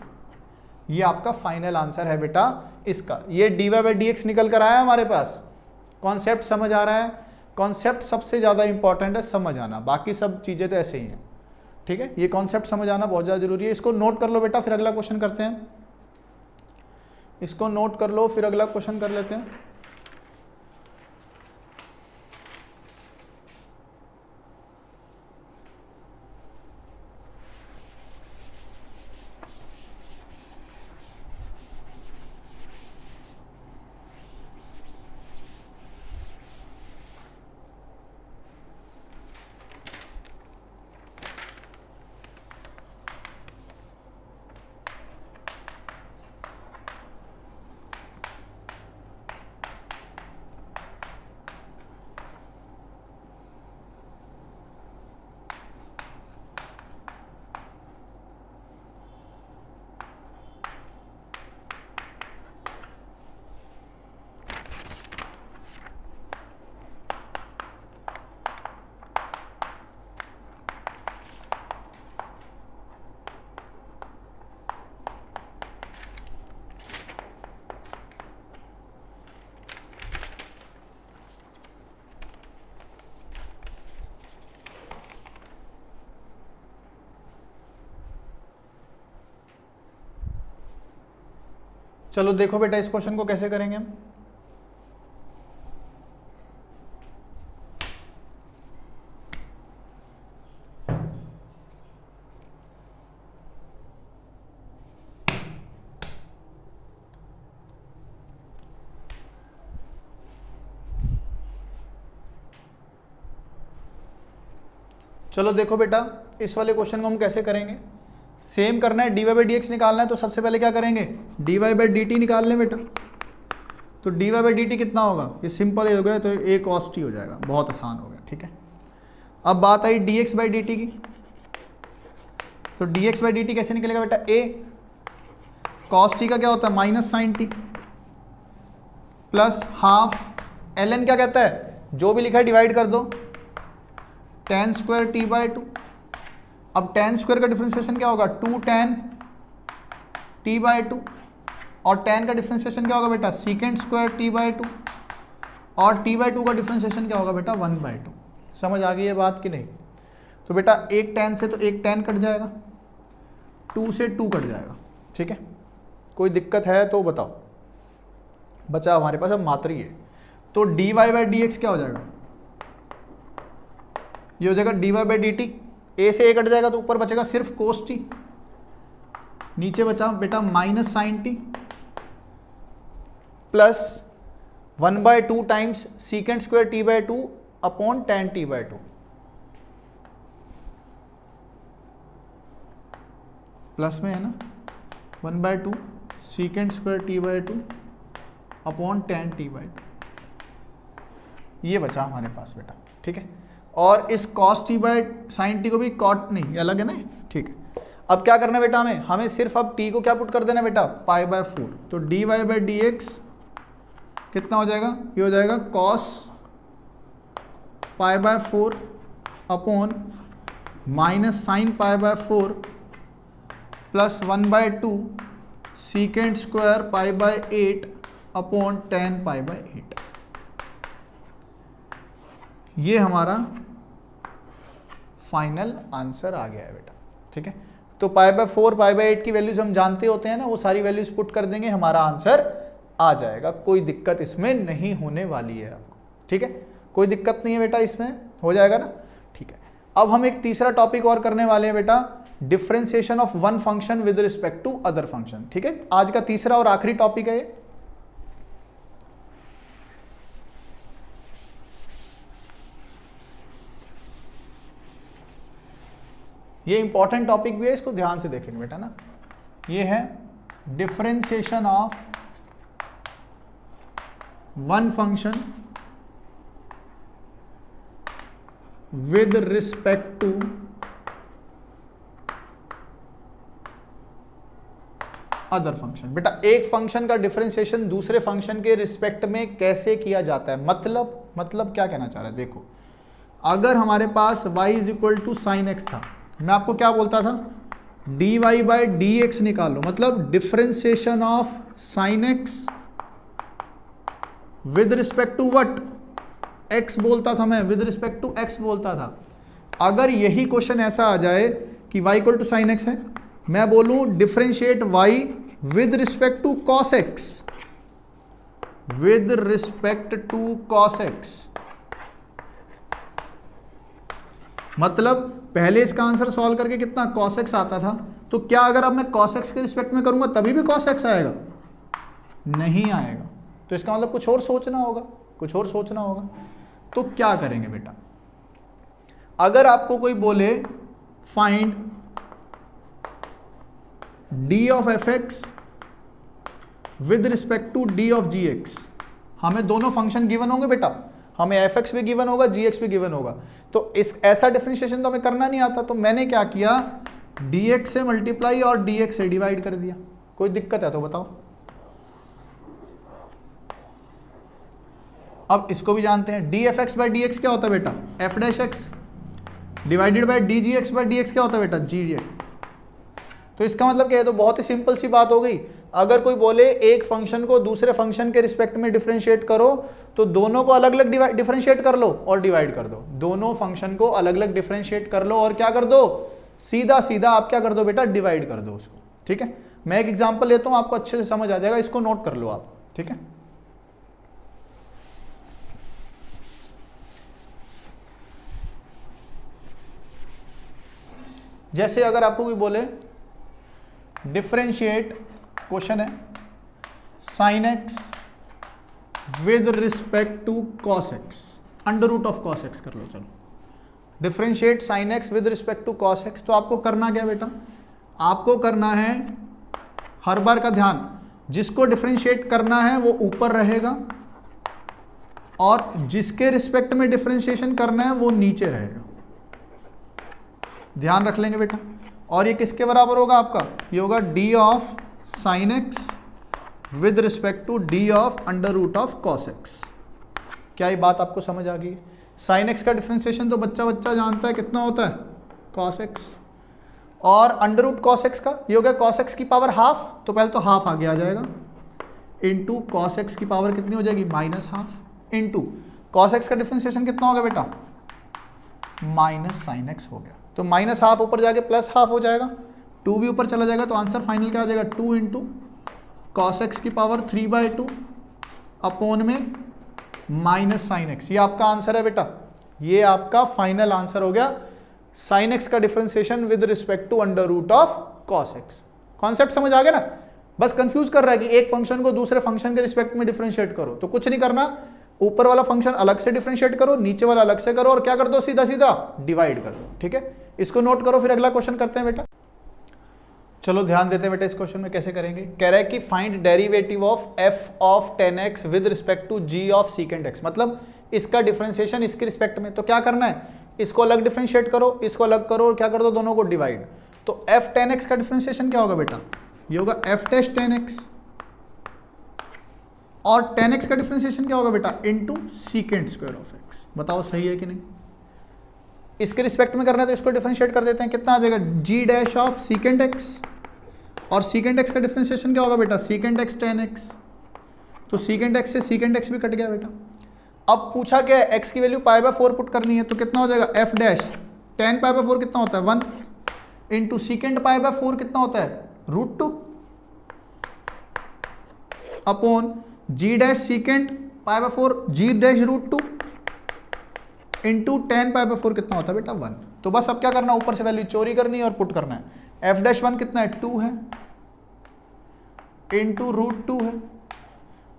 ये आपका फाइनल आंसर है बेटा इसका। ये dy बाई डी एक्स निकल कर आया हमारे पास। कॉन्सेप्ट समझ आ रहा है, कॉन्सेप्ट सबसे ज़्यादा इंपॉर्टेंट है, समझ आना, बाकी सब चीज़ें तो ऐसे ही हैं। ठीक है, ये कॉन्सेप्ट समझ आना बहुत ज़्यादा जरूरी है। इसको नोट कर लो बेटा, फिर अगला क्वेश्चन करते हैं। इसको नोट कर लो, फिर अगला क्वेश्चन कर लेते हैं। चलो देखो बेटा, इस क्वेश्चन को कैसे करेंगे हम। चलो देखो बेटा, इस वाले क्वेश्चन को हम कैसे करेंगे। सेम करना है, dy बाई डी एक्स निकालना है, तो सबसे पहले क्या करेंगे, dy बाई डी टी निकाल लें बेटा। तो dy बाई डी टी कितना होगा, ये सिंपल ही हो गया, तो a cos t हो जाएगा, बहुत आसान हो गया। ठीक है, अब बात आई dx बाई डी टी की। तो dx बाई डी टी कैसे निकलेगा बेटा, a cos t का क्या होता है, minus sine t plus half ln क्या कहता है, जो भी लिखा है डिवाइड कर दो, tan स्क्वायर t बाई 2। अब tan स्क्वायर का डिफरेंशिएशन क्या होगा, 2 tan t बाई 2, और tan का डिफरेंशिएशन क्या होगा बेटा, सीकेंड स्क्वायर t बाई 2, और t बाई 2 का डिफरेंशिएशन क्या होगा बेटा, 1 बाई 2। समझ आ गई ये बात कि नहीं। तो बेटा एक tan से तो एक tan कट जाएगा, 2 से 2 कट जाएगा, ठीक है। कोई दिक्कत है तो बताओ। बचा हमारे पास अब मात्र ये, तो dy बाई डी एक्स क्या हो जाएगा, ये हो जाएगा dy by D T, a से a कट जाएगा तो ऊपर बचेगा सिर्फ cos t, नीचे बचा बेटा minus sine t plus 1/2 times secant square t by two upon tan t by two, plus में है ना 1/2 secant square t by two upon tan t by two, ये बचा हमारे पास बेटा, ठीक है। और इस cos t by sine T को भी cot नहीं, ये अलग है ना, ठीक है। अब क्या करना है बेटा, हमें सिर्फ अब t को क्या पुट कर देना बेटा, पाई बाय 4, तो dy बाई डी एक्स कितना हो जाएगा, ये हो जाएगा cos pi by 4 upon minus sine pi by 4 plus 1/2 secant square pi by 8 upon tan pi bye 8। ये हमारा फाइनल आंसर आ गया है बेटा, ठीक है। तो पाई बाय 4 पाई बाय 8 की वैल्यूज हम जानते होते हैं ना, वो सारी वैल्यूज पुट कर देंगे, हमारा आंसर आ जाएगा। कोई दिक्कत इसमें नहीं होने वाली है आपको, ठीक है। कोई दिक्कत नहीं है बेटा, इसमें हो जाएगा ना, ठीक है। अब हम एक तीसरा टॉपिक और करने वाले हैं बेटा, differentiation of one function with respect to other function, ठीक है। आज का तीसरा और आखिरी टॉपिक है ये इंपॉर्टेंट टॉपिक भी है, इसको ध्यान से देखेंगे बेटा ना। ये है differentiation of one function with respect to other function. बेटा एक फंक्शन का डिफरेंशिएशन दूसरे फंक्शन के रिस्पेक्ट में कैसे किया जाता है, मतलब क्या कहना चाह रहा है, देखो अगर हमारे पास y is equal to sine x था, मैं आपको क्या बोलता था, dy बाई डी एक्स निकालो, मतलब differentiation of sine x with respect to what, x बोलता था मैं, विद रिस्पेक्ट टू x बोलता था। अगर यही क्वेश्चन ऐसा आ जाए कि y equal to sine x है, मैं बोलूं differentiate y with respect to cos x, with respect to cos x, मतलब पहले इसका आंसर सॉल्व करके कितना cos x आता था, तो क्या अगर अब मैं cos x के रिस्पेक्ट में करूंगा तभी भी cos x आएगा, नहीं आएगा। तो इसका मतलब कुछ और सोचना होगा, कुछ और सोचना होगा। तो क्या करेंगे बेटा, अगर आपको कोई बोले find d of f x with respect to d of g x, हमें दोनों फंक्शन गिवन होंगे बेटा, हमें एफ एक्स भी गिवन होगा, जी एक्स भी गिवन होगा। तो इस ऐसा डिफरेंशिएशन तो हमें करना नहीं आता, तो मैंने क्या किया, dx से मल्टीप्लाई और dx से डिवाइड कर दिया। कोई दिक्कत है तो बताओ। अब इसको भी जानते हैं, D F x by D x क्या होता है बेटा, F dash x divided by D G x by D x क्या होता है बेटा, जी डी एक्स। तो इसका मतलब क्या है, तो बहुत ही सिंपल सी बात हो गई। अगर कोई बोले एक फंक्शन को दूसरे फंक्शन के रिस्पेक्ट में डिफरेंशिएट करो, तो दोनों को अलग अलग डिफरेंशिएट कर लो और डिवाइड कर दो, दोनों फंक्शन को अलग अलग डिफरेंशिएट कर लो और क्या कर दो, सीधा सीधा आप क्या कर दो बेटा, डिवाइड कर दो उसको, ठीक है। मैं एक एग्जांपल लेता हूं, आपको अच्छे से समझ आ जाएगा, इसको नोट कर लो आप, ठीक है। जैसे अगर आपको कोई बोले डिफरेंशिएट, क्वेश्चन है sine x with respect to cos x, under root of cos x कर लो, चलो differentiate sine x with respect to cos x. तो आपको करना क्या बेटा, आपको करना है, हर बार का ध्यान, जिसको डिफरेंशिएट करना है वो ऊपर रहेगा और जिसके रिस्पेक्ट में डिफरेंशिएशन करना है वो नीचे रहेगा, ध्यान रख लेंगे बेटा। और ये किसके बराबर होगा आपका, ये होगा d of sine x with respect to d of under root of cos x. क्या ये बात आपको समझ आ गई? साइन एक्स का डिफरेंशिएशन तो बच्चा बच्चा जानता है कितना होता है, कॉस एक्स, और अंडर रूट कॉस एक्स का ये हो गया कॉस एक्स की पावर हाफ, तो पहले तो हाफ आगे आ जाएगा, इंटू कॉस एक्स की पावर कितनी हो जाएगी, minus half, into cos x का डिफरेंशिएशन कितना हो गया बेटा, माइनस साइन एक्स हो गया। तो माइनस हाफ ऊपर जाके प्लस हाफ हो जाएगा, 2 भी ऊपर चला जाएगा, तो आंसर फाइनल क्या आ जाएगा 2 इंटू कॉस एक्स की पावर 3/2 अपॉन में माइनस साइन एक्स। ये आपका आंसर है बेटा, ये आपका फाइनल आंसर हो गया साइन एक्स का differentiation with respect to under root of cos x. Concept समझ आ गया ना? बस कंफ्यूज कर रहा है कि एक फंक्शन को दूसरे फंक्शन के रिस्पेक्ट में डिफरेंशिएट करो, तो कुछ नहीं करना, ऊपर वाला फंक्शन अलग से डिफरेंशिएट करो, नीचे वाला अलग से करो, और क्या कर दो, सीधा सीधा डिवाइड कर दो। ठीक है, इसको नोट करो, फिर अगला क्वेश्चन करते हैं बेटा। चलो ध्यान देते हैं बेटा इस क्वेश्चन में कैसे करेंगे। कह रहा है कि find derivative of f of 10x with respect to g of secant x, मतलब इसका डिफरेंशिएशन इसके रिस्पेक्ट में। तो क्या करना है, इसको अलग डिफरेंशिएट करो, इसको अलग करो, और क्या कर दो, दोनों को डिवाइड। तो एफ 10x का डिफरेंशिएशन क्या होगा बेटा, ये होगा एफ डैश 10x, और 10x का डिफरेंशिएशन क्या होगा बेटा, into secant square of x। बताओ सही है कि नहीं? इसके रिस्पेक्ट में करना है तो इसको डिफरेंशिएट कर देते हैं, कितना आ जाएगा g dash of secant x, और सीकेंट x का डिफरेंशिएशन क्या होगा बेटा, सीकेंट x 10x, तो सीकेंट x से सीकेंट x भी कट गया बेटा। अब पूछा क्या है, x की वैल्यू π/4 पुट करनी है, तो कितना हो जाएगा f डैश 10 π/4 कितना होता है 1 इंटू सीकेंट π/4 कितना होता है √2 upon g dash secant π/4 g dash √2 into 10 π/4 कितना होता है बेटा 1। तो बस अब क्या करना, ऊपर से वैल्यू चोरी करनी है और पुट करना है। f डैश 1 कितना है 2 है इंटू √2 है,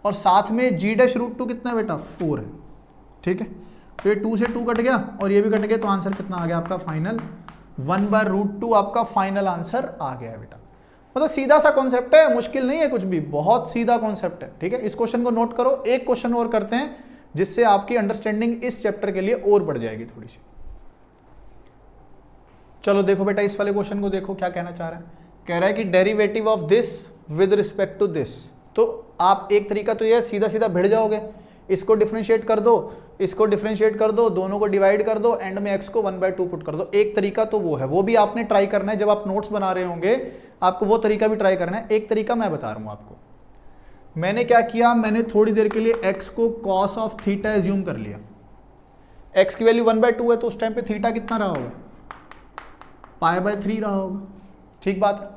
और साथ में g डैश √2 कितना है बेटा 4 है। ठीक है, तो ये 2 से 2 कट गया और ये भी कट गया, तो आंसर कितना आ गया आपका फाइनल 1/√2 आपका फाइनल आंसर आ गया बेटा। मतलब सीधा सा कॉन्सेप्ट है, मुश्किल नहीं है कुछ भी, बहुत सीधा कॉन्सेप्ट है। ठीक है, इस क्वेश्चन को नोट करो, एक क्वेश्चन और करते हैं जिससे आपकी अंडरस्टैंडिंग इस चैप्टर के लिए और बढ़ जाएगी थोड़ी सी। चलो देखो बेटा इस वाले क्वेश्चन को देखो क्या कहना चाह रहा है। कह रहा है कि derivative of this with respect to this. तो आप एक तरीका तो ये सीधा सीधा भिड़ जाओगे, इसको डिफरेंशिएट कर दो, इसको डिफरेंशिएट कर दो, दोनों को डिवाइड कर दो, एंड में x को 1/2 पुट कर दो। एक तरीका तो वो है, वो भी आपने ट्राई करना है जब आप नोट्स बना रहे होंगे, आपको वो तरीका भी ट्राई करना है। एक तरीका मैं बता रहा हूँ आपको। मैंने क्या किया, मैंने थोड़ी देर के लिए x को cos ऑफ थीटा एज्यूम कर लिया। x की वैल्यू 1/2 है, तो उस टाइम पे थीटा कितना रहा होगा, π/3 रहा होगा। ठीक बात है।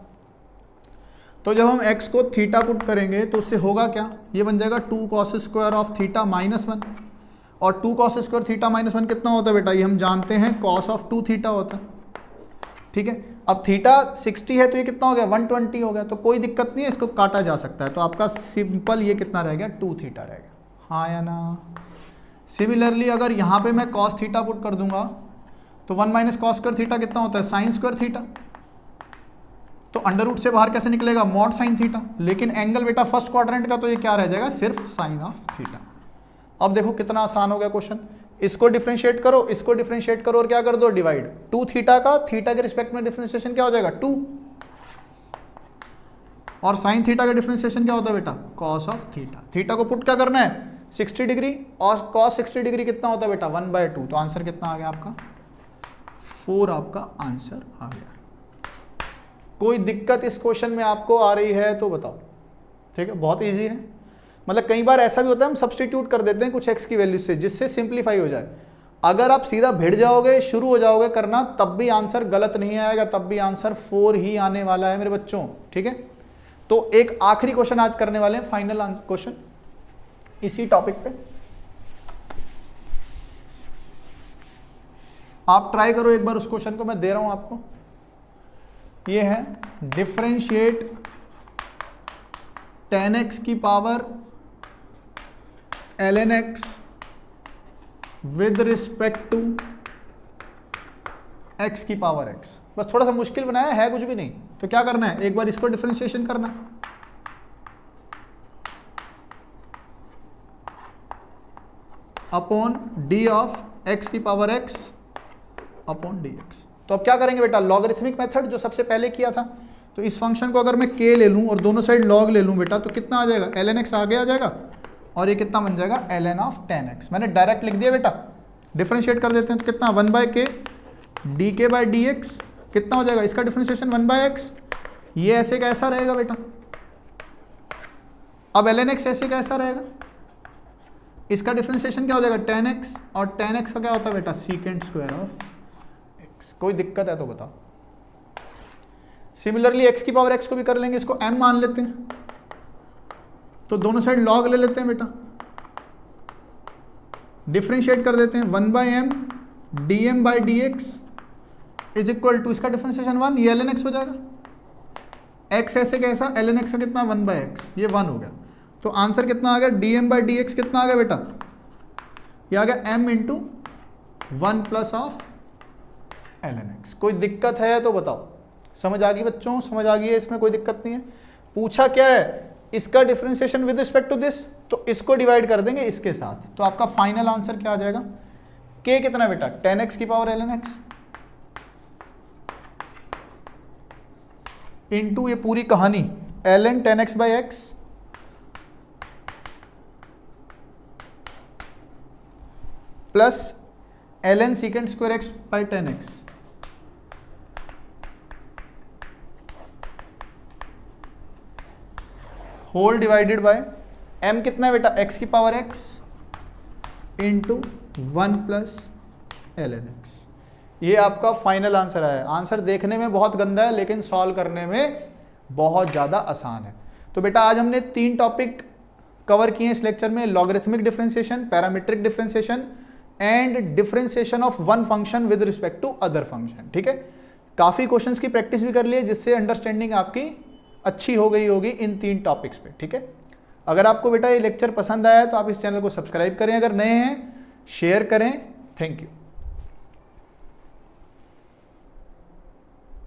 तो जब हम x को थीटा पुट करेंगे तो उससे होगा क्या, ये बन जाएगा 2 cos स्क्वायर ऑफ थीटा -1, और 2 cos स्क्वायर थीटा -1 कितना होता है बेटा, ये हम जानते हैं cos ऑफ 2 थीटा होता है। ठीक है, अब थीटा 60 है तो ये कितना हो गया 120 हो गया, तो कोई दिक्कत नहीं है, इसको काटा जा सकता है। तो आपका सिंपल ये कितना रह गया 2 थीटा रह गया, हाँ या ना। सिमिलरली अगर यहाँ पे मैं cos थीटा पुट कर दूंगा तो 1 - cos स्क्वायर थीटा कितना होता है sin स्क्वायर थीटा, तो अंडर रूट से बाहर कैसे निकलेगा मॉड sin थीटा, लेकिन एंगल बेटा फर्स्ट क्वाड्रेंट का, तो ये क्या रह जाएगा सिर्फ sin ऑफ थीटा। अब देखो कितना आसान हो गया क्वेश्चन, इसको डिफरेंशिएट करो, इसको डिफरेंशिएट करो, और क्या कर दो डिवाइड। 2 थीटा का थीटा के रिस्पेक्ट में डिफरेंशिएशन क्या हो जाएगा 2, और sin थीटा का डिफरेंशिएशन क्या होता है बेटा cos ऑफ थीटा। थीटा को पुट क्या करना है 60 डिग्री, और cos 60 डिग्री कितना होता है बेटा 1/2। तो आंसर कितना आ गया आपका 4 आपका आंसर आ गया। कोई दिक्कत इस क्वेश्चन में आपको आ रही है तो बताओ। ठीक है, बहुत इजी है। मतलब कई बार ऐसा भी होता है हम सब्स्टिट्यूट कर देते हैं कुछ x की वैल्यू से, जिससे सिंप्लीफाई हो जाए। अगर आप सीधा भिड़ जाओगे, शुरू हो जाओगे करना, तब भी आंसर गलत नहीं आएगा, तब भी आंसर 4 ही आने वाला है मेरे बच्चों। ठीक है, तो एक आखिरी क्वेश्चन आज करने वाले हैं, फाइनल क्वेश्चन इसी टॉपिक पे। आप ट्राई करो एक बार उस क्वेश्चन को, मैं दे रहा हूं आपको। ये है डिफरेंशिएट 10x की power ln x with respect to x की पावर x। बस थोड़ा सा मुश्किल बनाया है, कुछ भी नहीं। तो क्या करना है, एक बार इसको डिफरेंशिएशन करना है, अपॉन डी ऑफ x की पावर x अपॉन dx। तो अब क्या करेंगे बेटा, लॉगरिथमिक मेथड जो सबसे पहले किया था। तो इस फंक्शन को अगर मैं k ले लूं और दोनों साइड log ले लूं बेटा, तो कितना आ जाएगा ln x आगे आ जाएगा, और ये कितना बन जाएगा ln ऑफ 10x। मैंने डायरेक्ट लिख दिया बेटा, डिफरेंशिएट कर देते हैं तो कितना 1/k dk/dx कितना हो जाएगा, इसका डिफरेंशिएशन 1/x, ये ऐसे का ऐसा रहेगा बेटा। अब ln x ऐसे का ऐसा रहेगा, इसका डिफरेंशिएशन क्या हो जाएगा 10x, और 10x का क्या होता है बेटा secant square of x। x। कोई दिक्कत है तो बताओ। सिमिलरली x की पावर x को भी कर लेंगे, इसको m मान लेते हैं, तो दोनों साइड log ले लेते हैं बेटा, डिफ्रेंशिएट कर देते हैं 1/m dm/dx is equal to, इसका डिफ्रेंशिएशन 1, ये ln x हो जाएगा, x ऐसे कैसा, ln x का कितना 1/x, ये 1 हो गया। तो आंसर कितना आ गया, dm/dx कितना आ गया बेटा, ये आ गया m into 1 plus of ln x। कोई दिक्कत है तो बताओ। समझ आ गई बच्चों, समझ आ गई है, इसमें कोई दिक्कत नहीं है। पूछा क्या है, इसका differentiation with respect to this, तो इसको डिवाइड कर देंगे इसके साथ, तो आपका फाइनल आंसर क्या आ जाएगा, k कितना बेटा 10x की पावर ln x इंटू ये पूरी कहानी ln 10x/x plus ln secant square x by 10x whole divided by m कितना है बेटा x की power x into 1 plus ln x। ये आपका फाइनल आंसर है। आंसर देखने में बहुत गंदा है लेकिन सॉल्व करने में बहुत ज़्यादा आसान है। तो बेटा आज हमने 3 टॉपिक कवर किए इस लेक्चर में, logarithmic differentiation, parametric differentiation and differentiation of one function with respect to other function. ठीक है, काफ़ी क्वेश्चंस की प्रैक्टिस भी कर लिए जिससे अंडरस्टैंडिंग आपकी अच्छी हो गई होगी इन 3 टॉपिक्स पे। ठीक है, अगर आपको बेटा ये लेक्चर पसंद आया तो आप इस चैनल को सब्सक्राइब करें, अगर नए हैं शेयर करें। Thank you.